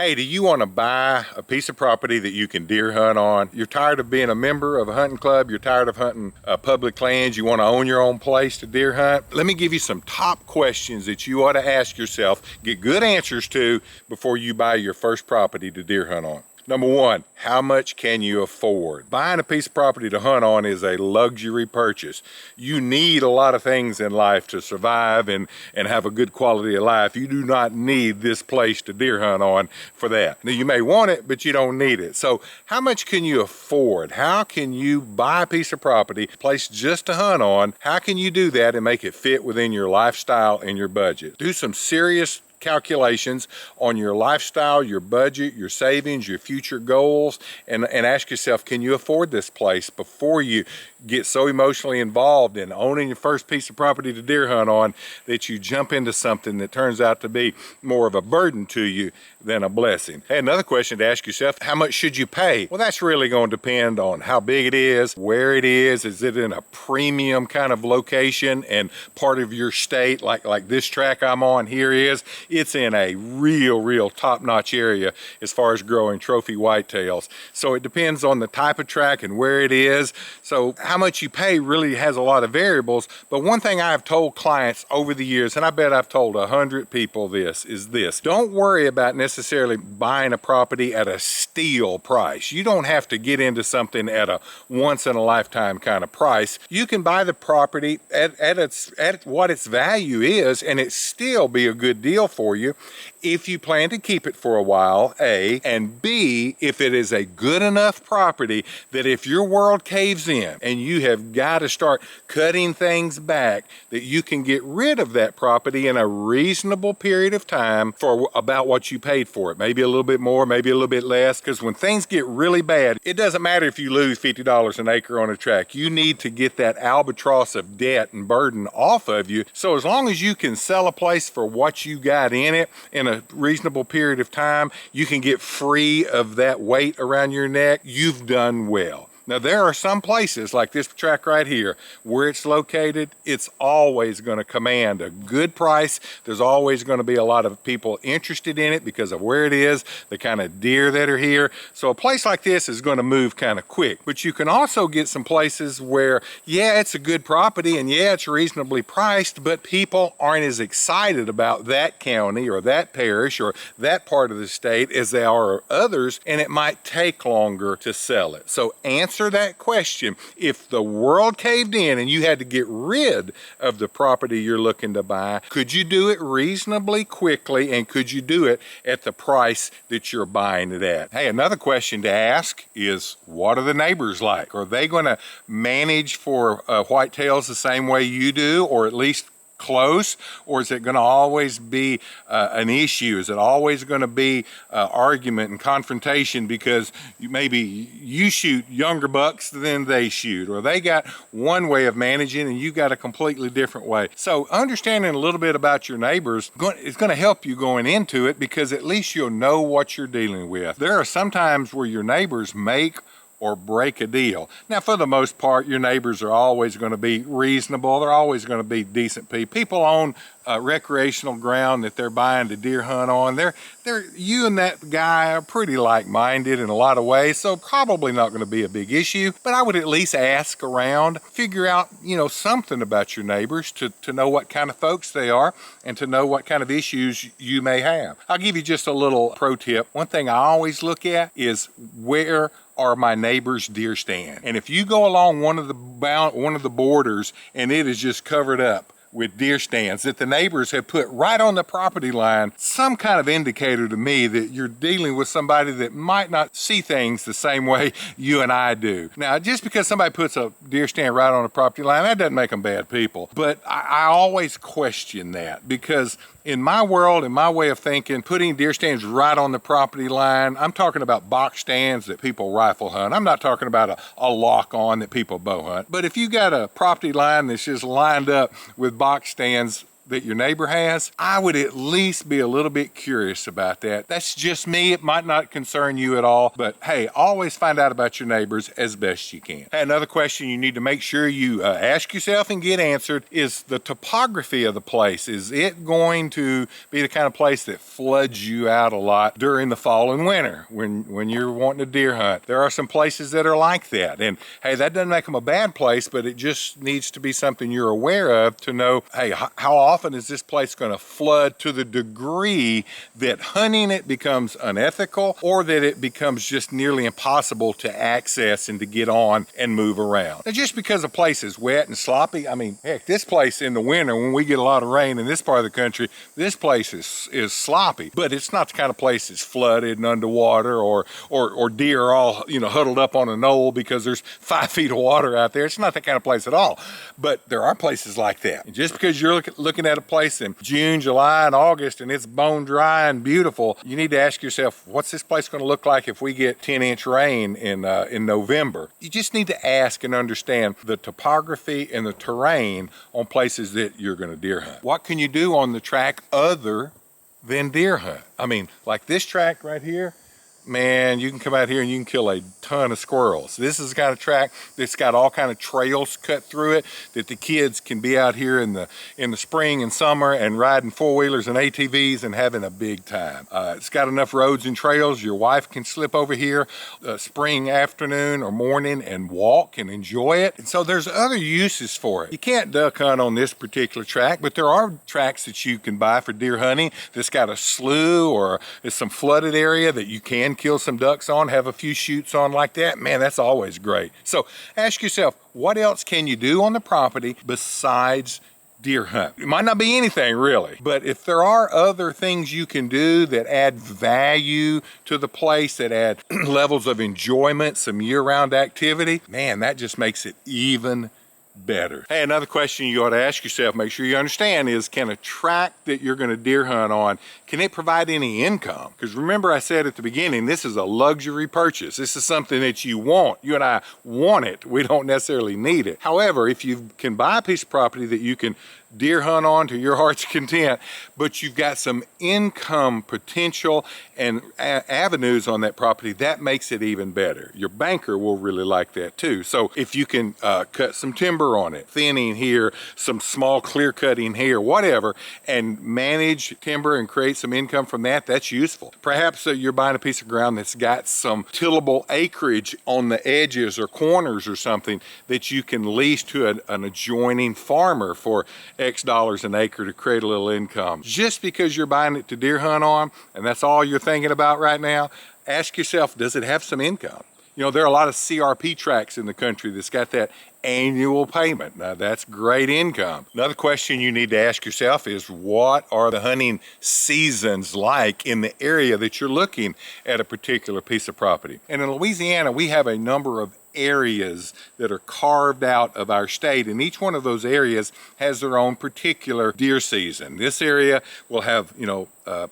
Hey, do you want to buy a piece of property that you can deer hunt on? You're tired of being a member of a hunting club. You're tired of hunting public lands. You want to own your own place to deer hunt? Let me give you some top questions that you ought to ask yourself, get good answers to before you buy your first property to deer hunt on. Number one, how much can you afford? Buying a piece of property to hunt on is a luxury purchase. You need a lot of things in life to survive and have a good quality of life. You do not need this place to deer hunt on for that. Now, you may want it, but you don't need it. So how much can you afford? How can you buy a piece of property, place just to hunt on? How can you do that and make it fit within your lifestyle and your budget? Do some serious calculations on your lifestyle, your budget, your savings, your future goals, and ask yourself, can you afford this place before you get so emotionally involved in owning your first piece of property to deer hunt on that you jump into something that turns out to be more of a burden to you than a blessing. Hey, another question to ask yourself, how much should you pay? Well, that's really going to depend on how big it is, where it is it in a premium kind of location and part of your state like this track I'm on here is? It's in a real top-notch area as far as growing trophy whitetails. So it depends on the type of track and where it is. So how much you pay really has a lot of variables. But one thing I've told clients over the years, and I bet I've told 100 people this, is this. Don't worry about necessarily buying a property at a steal price. You don't have to get into something at a once-in-a-lifetime kind of price. You can buy the property at what its value is, and it still be a good deal for you if you plan to keep it for a while, A, and B, if it is a good enough property that if your world caves in and you have got to start cutting things back, that you can get rid of that property in a reasonable period of time for about what you paid for it. Maybe a little bit more, maybe a little bit less, because when things get really bad, it doesn't matter if you lose $50 an acre on a tract. You need to get that albatross of debt and burden off of you. So as long as you can sell a place for what you got in it in a reasonable period of time, you can get free of that weight around your neck, you've done well. Now, there are some places like this track right here where it's located, it's always going to command a good price. There's always going to be a lot of people interested in it because of where it is, the kind of deer that are here. So a place like this is going to move kind of quick. But you can also get some places where, yeah, it's a good property and yeah, it's reasonably priced, but people aren't as excited about that county or that parish or that part of the state as they are others, and it might take longer to sell it. So answer that question. If the world caved in and you had to get rid of the property you're looking to buy, could you do it reasonably quickly, and could you do it at the price that you're buying it at? Hey, another question to ask is, what are the neighbors like? Are they going to manage for whitetails the same way you do, or at least close, or is it going to always be an issue? Is it always going to be argument and confrontation because maybe you shoot younger bucks than they shoot, or they got one way of managing and you got a completely different way? So understanding a little bit about your neighbors is going to help you going into it, because at least you'll know what you're dealing with. There are some times where your neighbors make or break a deal. Now, for the most part, your neighbors are always going to be reasonable. They're always going to be decent people. People own recreational ground that they're buying to deer hunt on. You and that guy are pretty like-minded in a lot of ways, so probably not going to be a big issue. But I would at least ask around, figure out, something about your neighbors to know what kind of folks they are and to know what kind of issues you may have. I'll give you just a little pro tip. One thing I always look at is, where are my neighbor's deer stand? And if you go along one of the borders and it is just covered up with deer stands that the neighbors have put right on the property line, some kind of indicator to me that you're dealing with somebody that might not see things the same way you and I do. Now, just because somebody puts a deer stand right on the property line, that doesn't make them bad people. But I always question that, because in my world, in my way of thinking, putting deer stands right on the property line, I'm talking about box stands that people rifle hunt. I'm not talking about a lock on that people bow hunt. But if you got a property line that's just lined up with box stands that your neighbor has, I would at least be a little bit curious about that. That's just me. It might not concern you at all, but hey, always find out about your neighbors as best you can. Hey, another question you need to make sure you ask yourself and get answered is the topography of the place. Is it going to be the kind of place that floods you out a lot during the fall and winter when you're wanting to deer hunt? There are some places that are like that, and hey, that doesn't make them a bad place, but it just needs to be something you're aware of to know, hey, how often is this place going to flood to the degree that hunting it becomes unethical, or that it becomes just nearly impossible to access and to get on and move around. Now, just because a place is wet and sloppy, I mean, heck, this place in the winter, when we get a lot of rain in this part of the country, this place is sloppy, but it's not the kind of place that's flooded and underwater, or deer are all, huddled up on a knoll because there's 5 feet of water out there. It's not that kind of place at all. But there are places like that. And just because you're looking at a place in June, July, and August, and it's bone dry and beautiful, you need to ask yourself, what's this place going to look like if we get 10-inch rain in November? You just need to ask and understand the topography and the terrain on places that you're going to deer hunt. What can you do on the track other than deer hunt? I mean, like this track right here, man, you can come out here and you can kill a ton of squirrels. This is the kind of track that's got all kind of trails cut through it that the kids can be out here in the spring and summer and riding four-wheelers and ATVs and having a big time. It's got enough roads and trails. Your wife can slip over here spring afternoon or morning and walk and enjoy it. And so there's other uses for it. You can't duck hunt on this particular track, but there are tracks that you can buy for deer hunting that's got a slough or it's some flooded area that you can kill some ducks on, have a few shoots on like that. Man, that's always great. So ask yourself, what else can you do on the property besides deer hunt? It might not be anything really, but if there are other things you can do that add value to the place, that add levels of enjoyment, some year-round activity, man, that just makes it even better. Hey, another question you ought to ask yourself, make sure you understand, is can a tract that you're going to deer hunt on, can it provide any income? Because remember I said at the beginning, this is a luxury purchase. This is something that you want. You and I want it. We don't necessarily need it. However, if you can buy a piece of property that you can deer hunt on to your heart's content, but you've got some income potential and avenues on that property, that makes it even better. Your banker will really like that too. So if you can cut some timber on it, thinning here, some small clear cutting here, whatever, and manage timber and create some income from that, that's useful. Perhaps you're buying a piece of ground that's got some tillable acreage on the edges or corners or something that you can lease to an adjoining farmer for X dollars an acre to create a little income. Just because you're buying it to deer hunt on, and that's all you're thinking about right now, ask yourself, does it have some income? You know, there are a lot of CRP tracts in the country that's got that annual payment. Now that's great income. Another question you need to ask yourself is, what are the hunting seasons like in the area that you're looking at a particular piece of property? And in Louisiana, we have a number of areas that are carved out of our state, and each one of those areas has their own particular deer season. This area will have,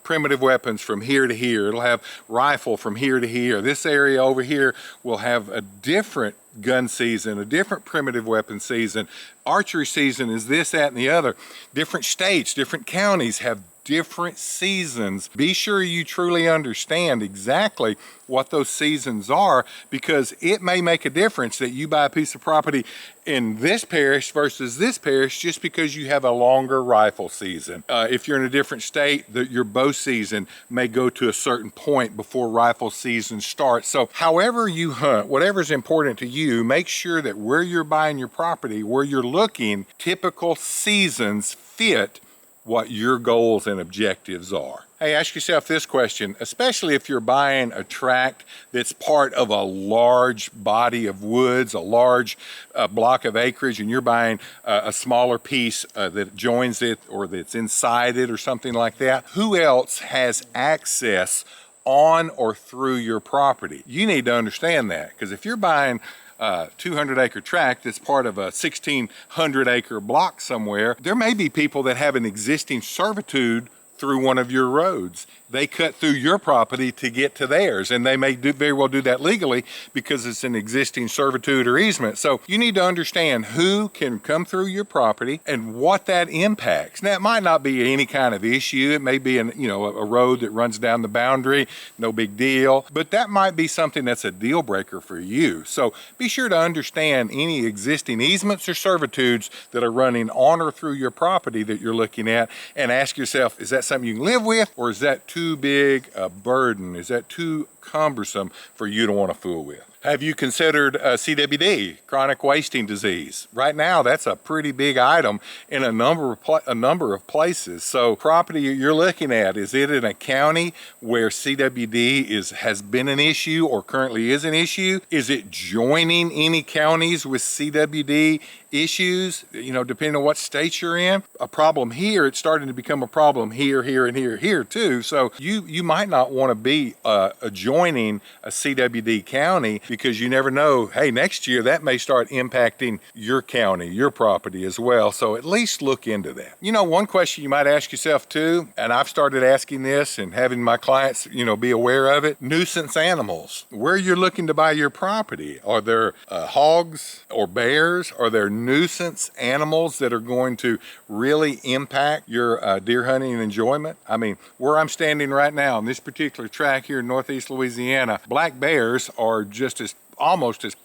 primitive weapons from here to here. It'll have rifle from here to here. This area over here will have a different gun season, a different primitive weapon season. Archery season is this, that, and the other. Different states, different counties have different seasons. Be sure you truly understand exactly what those seasons are, because it may make a difference that you buy a piece of property in this parish versus this parish just because you have a longer rifle season. If you're in a different state, your bow season may go to a certain point before rifle season starts. So however you hunt, whatever's important to you, make sure that where you're buying your property, where you're looking, typical seasons fit what your goals and objectives are. Hey, ask yourself this question, especially if you're buying a tract that's part of a large body of woods, a large block of acreage, and you're buying a smaller piece that joins it or that's inside it or something like that. Who else has access on or through your property? You need to understand that, because if you're buying 200-acre tract that's part of a 1,600-acre block somewhere, there may be people that have an existing servitude through one of your roads. they cut through your property to get to theirs, and they may very well do that legally because it's an existing servitude or easement. So you need to understand who can come through your property and what that impacts. Now, it might not be any kind of issue. It may be a road that runs down the boundary, no big deal, but that might be something that's a deal breaker for you. So be sure to understand any existing easements or servitudes that are running on or through your property that you're looking at, and ask yourself, is that something you can live with, or is that too big a burden? Is that too cumbersome for you to want to fool with? Have you considered CWD, chronic wasting disease? Right now, that's a pretty big item in a number of places. So property you're looking at, is it in a county where CWD has been an issue or currently is an issue? Is it joining any counties with CWD issues, depending on what state you're in? A problem here, it's starting to become a problem here, and here too. So you might not want to be adjoining a CWD county, because you never know, hey, next year that may start impacting your county, your property as well. So at least look into that. One question you might ask yourself too, and I've started asking this and having my clients, be aware of it: nuisance animals. Where you're looking to buy your property, are there hogs or bears? Are there nuisance animals that are going to really impact your deer hunting and enjoyment? I mean, where I'm standing right now on this particular track here in Northeast Louisiana, black bears are almost as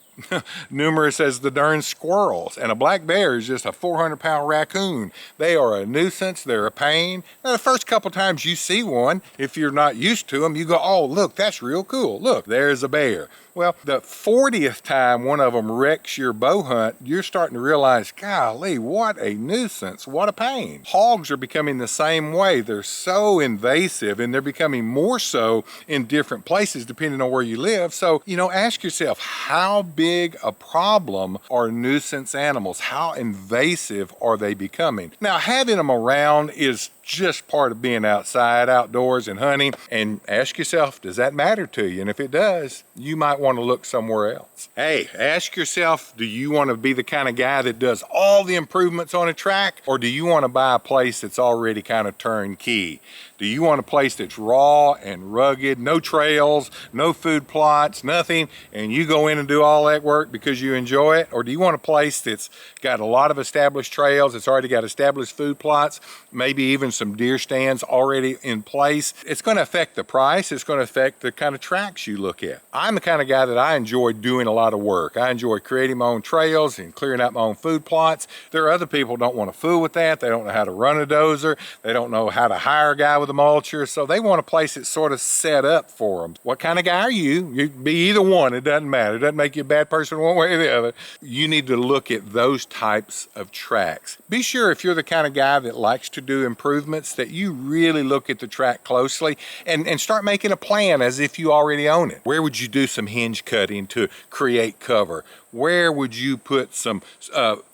numerous as the darn squirrels, and a black bear is just a 400-pound raccoon. They are a nuisance. They're a pain. Now, the first couple times you see one, if you're not used to them, you go, oh, look, that's real cool. Look, there's a bear. Well, the 40th time one of them wrecks your bow hunt, you're starting to realize, golly, what a nuisance, what a pain. Hogs are becoming the same way. They're so invasive, and they're becoming more so in different places depending on where you live. So, ask yourself, how big a problem are nuisance animals? How invasive are they becoming? Now, having them around is just part of being outside, outdoors, and hunting. And ask yourself, does that matter to you? And if it does, you might want to look somewhere else. Hey, ask yourself, do you want to be the kind of guy that does all the improvements on a track, or do you want to buy a place that's already kind of turnkey? Do you want a place that's raw and rugged, no trails, no food plots, nothing, and you go in and do all that work because you enjoy it? Or do you want a place that's got a lot of established trails, it's already got established food plots, maybe even some deer stands already in place? It's going to affect the price. It's going to affect the kind of tracks you look at. I'm the kind of guy that I enjoy doing a lot of work. I enjoy creating my own trails and clearing out my own food plots. There are other people who don't want to fool with that. They don't know how to run a dozer. They don't know how to hire a guy with a mulcher. So they want a place that's sort of set up for them. What kind of guy are you? You can be either one. It doesn't matter. It doesn't make you a bad person one way or the other. You need to look at those types of tracks. Be sure, if you're the kind of guy that likes to do improvements, that you really look at the track closely and start making a plan as if you already own it. Where would you do some hinge cutting to create cover? Where would you put some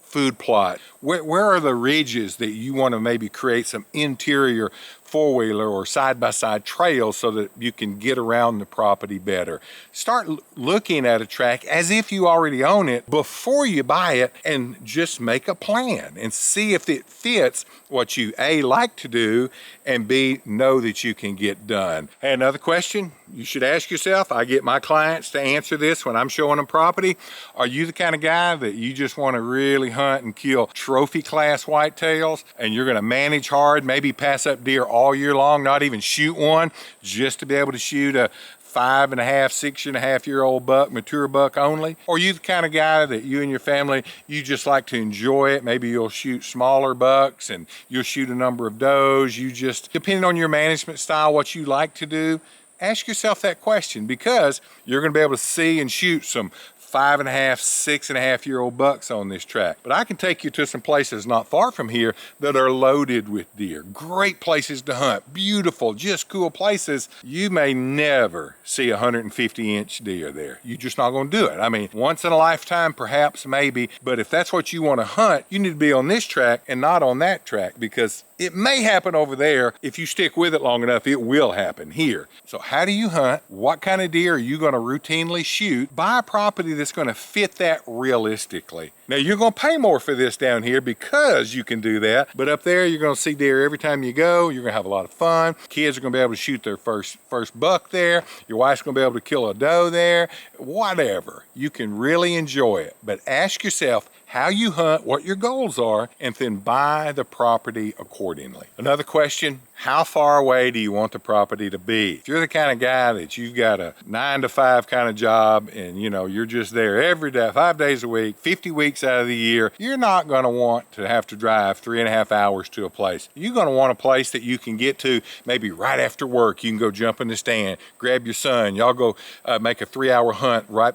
food plot? Where are the ridges that you want to maybe create some interior four-wheeler or side-by-side trails so that you can get around the property better? Start looking at a track as if you already own it before you buy it, and just make a plan and see if it fits what you A, like to do, and B, know that you can get done. Hey, another question you should ask yourself, I get my clients to answer this when I'm showing them property: are you the kind of guy that you just want to really hunt and kill trophy class whitetails, and you're going to manage hard, maybe pass up deer all year long, not even shoot one, just to be able to shoot a 5.5, 6.5-year-old buck, mature buck only? Or are you the kind of guy that you and your family, you just like to enjoy it? Maybe you'll shoot smaller bucks and you'll shoot a number of does. You just, depending on your management style, what you like to do, ask yourself that question, because you're going to be able to see and shoot some 5.5, 6.5-year-old bucks on this track. But I can take you to some places not far from here that are loaded with deer. Great places to hunt, beautiful, just cool places. You may never see a 150-inch deer there. You're just not going to do it. I mean, once in a lifetime, perhaps, maybe, but if that's what you want to hunt, you need to be on this track and not on that track, because it may happen over there. If you stick with it long enough, it will happen here. So how do you hunt? What kind of deer are you going to routinely shoot? Buy a property that's going to fit that realistically. Now, you're going to pay more for this down here because you can do that, but up there, you're going to see deer every time you go. You're going to have a lot of fun. Kids are going to be able to shoot their first buck there. Your wife's going to be able to kill a doe there. Whatever. You can really enjoy it, but ask yourself how you hunt, what your goals are, and then buy the property accordingly. Another question, how far away do you want the property to be? If you're the kind of guy that you've got a 9 to 5 kind of job and you're just there every day, 5 days a week, 50 weeks out of the year, you're not going to want to have to drive 3.5 hours to a place. You're going to want a place that you can get to maybe right after work. You can go jump in the stand, grab your son, y'all go make a 3-hour hunt right,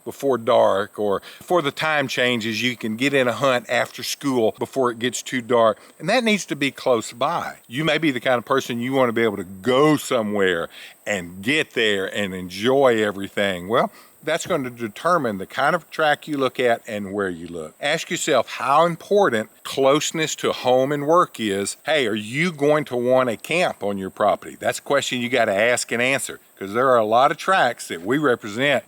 before dark, or before the time changes, you can get in a hunt after school before it gets too dark. And that needs to be close by. You may be the kind of person you want to be able to go somewhere and get there and enjoy everything. Well, that's going to determine the kind of track you look at and where you look. Ask yourself how important closeness to home and work is. Hey, are you going to want a camp on your property? That's a question you got to ask and answer, because there are a lot of tracks that we represent.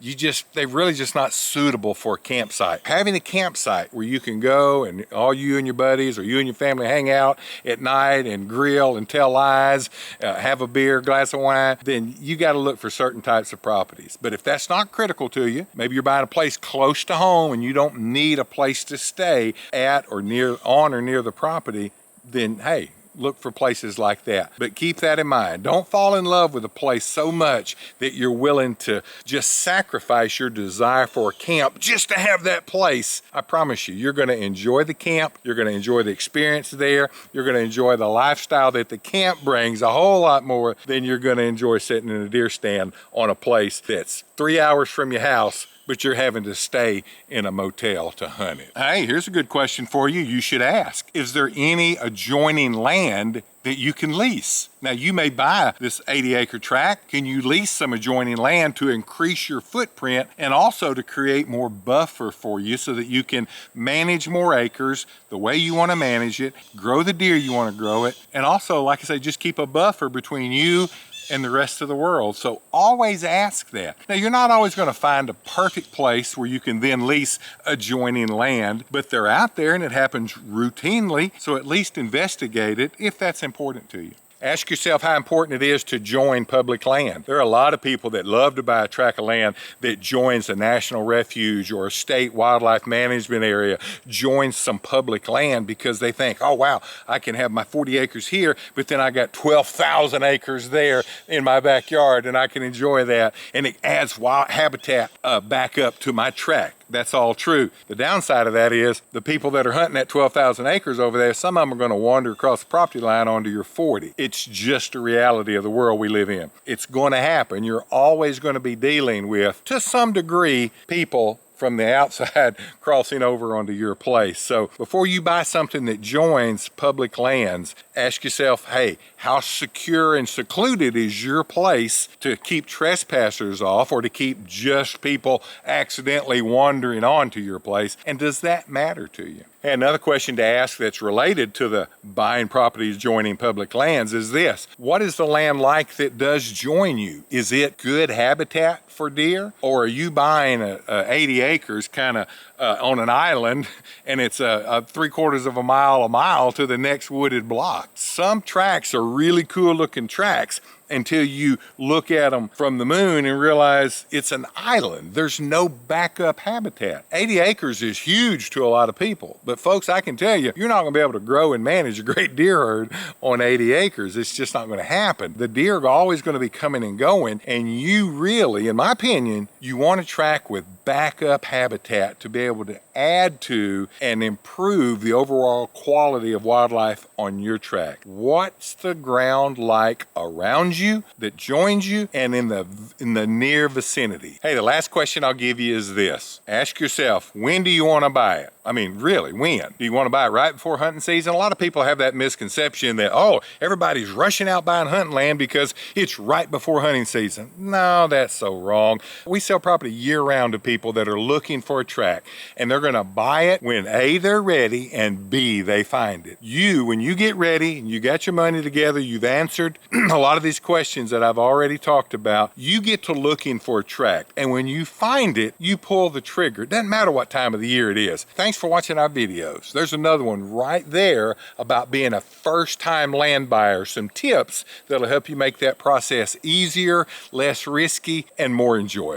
They're really just not suitable for a campsite. Having a campsite where you can go and all you and your buddies or you and your family hang out at night and grill and tell lies, have a beer, glass of wine, then you got to look for certain types of properties. But if that's not critical to you, maybe you're buying a place close to home and you don't need a place to stay at or on or near the property, then hey, look for places like that. But keep that in mind. Don't fall in love with a place so much that you're willing to just sacrifice your desire for a camp just to have that place. I promise you, you're going to enjoy the camp. You're going to enjoy the experience there. You're going to enjoy the lifestyle that the camp brings a whole lot more than you're going to enjoy sitting in a deer stand on a place that's 3 hours from your house, but you're having to stay in a motel to hunt it. Hey, here's a good question for you. You should ask, is there any adjoining land that you can lease? Now, you may buy this 80-acre tract. Can you lease some adjoining land to increase your footprint and also to create more buffer for you so that you can manage more acres the way you want to manage it, grow the deer you want to grow it, and also, like I say, just keep a buffer between you and the rest of the world. So always ask that. Now, you're not always going to find a perfect place where you can then lease adjoining land, but they're out there and it happens routinely, so at least investigate it if that's important to you. Ask yourself how important it is to join public land. There are a lot of people that love to buy a tract of land that joins a national refuge or a state wildlife management area, joins some public land because they think, oh wow, I can have my 40 acres here, but then I got 12,000 acres there in my backyard and I can enjoy that. And it adds wild habitat back up to my tract. That's all true. The downside of that is the people that are hunting that 12,000 acres over there, some of them are going to wander across the property line onto your 40. It's just a reality of the world we live in. It's going to happen. You're always going to be dealing with, to some degree, people from the outside crossing over onto your place. So before you buy something that joins public lands, ask yourself, hey, how secure and secluded is your place to keep trespassers off or to keep just people accidentally wandering onto your place? And does that matter to you? And another question to ask that's related to the buying properties joining public lands is this: what is the land like that does join you? Is it good habitat for deer? Or are you buying a 80 acres kind of on an island and it's a 3/4 of a mile to the next wooded block? Some tracks are really cool looking tracks until you look at them from the moon and realize it's an island. There's no backup habitat. 80 acres is huge to a lot of people, but folks, I can tell you, you're not gonna be able to grow and manage a great deer herd on 80 acres. It's just not gonna happen. The deer are always gonna be coming and going, and you really, in my opinion, you want a track with backup habitat to be able to add to and improve the overall quality of wildlife on your track. What's the ground like around you that joins you and in the near vicinity? Hey, the last question I'll give you is this: ask yourself, when do you want to buy it? I mean, really, when? Do you want to buy it right before hunting season? A lot of people have that misconception that, oh, everybody's rushing out buying hunting land because it's right before hunting season. No, that's so wrong. We sell property year round to people that are looking for a tract, and they're going to buy it when A, they're ready, and B, they find it. When you get ready and you got your money together, you've answered a lot of these questions that I've already talked about, you get to looking for a tract. And when you find it, you pull the trigger. It doesn't matter what time of the year it is. Thanks for watching our videos. There's another one right there about being a first-time land buyer. Some tips that'll help you make that process easier, less risky, and more enjoyable.